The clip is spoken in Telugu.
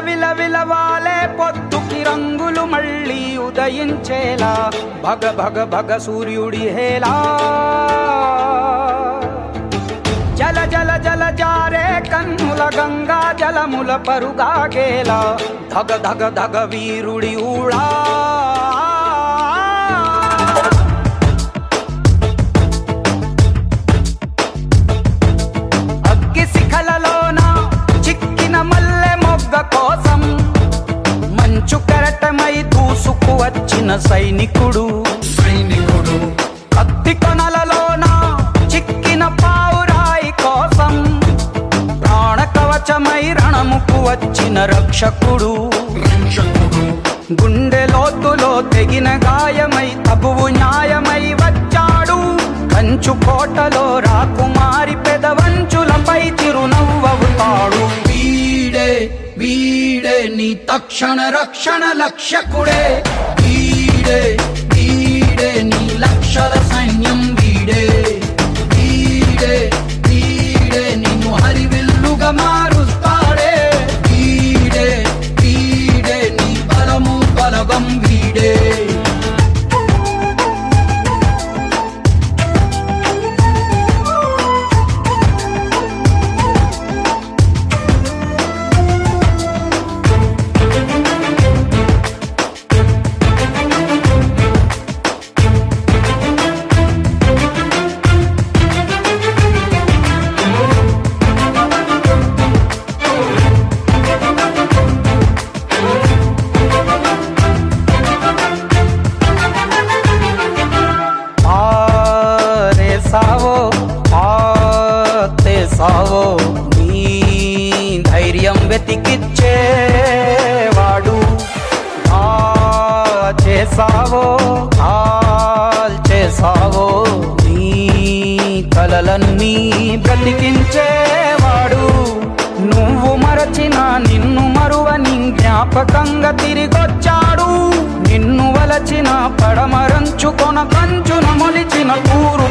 విలవిలవాలే పొద్దుకి రంగులు మళ్ళీ ఉదయించేలా భగ భగ భగ సూర్యుడి హేలా జల జల జల జారే కన్నుల గంగా జలముల పరుగాగేలా ధగ ధగ ధగ వీరుడి ఊళా అగ్గి శిఖలలోన చిక్కిన మల్లె మొగ్గ కోసం మంచు కెరటమై దూసుకు వచ్చిన సైనికుడు కత్తి కొనలలోన చిక్కిన పావురాయి కోసం ప్రాణ కవచమై రణముకు వచ్చిన రక్షకుడు గుండె లోతులో తెగిన గాయమై తగువు న్యాయమై వచ్చాడు కంచు కోటలో రాకుమారి పెదవంచులపై చిరునవ్వవుతాడు వీడే వీడే నీ తక్షణ రక్షణ లక్ష్యకుడే వీడే వీడే నీ లక్షల సైన్యం వీడే వీడే వీడే నిన్ను హరివిల్లుగా మారుస్తాడే వీడే వీడే నీ బలము బలగం వీడే సావో నీ ధైర్యం వెతికిచ్చేవాడు చేసావో చేసావో నీ కలలన్నీ బ్రతికించేవాడు నువ్వు మరచిన నిన్ను మరువని జ్ఞాపకంగా తిరిగొచ్చాడు నిన్ను వలచిన పడమరంచుకొన కంచున మొలిచిన కూరు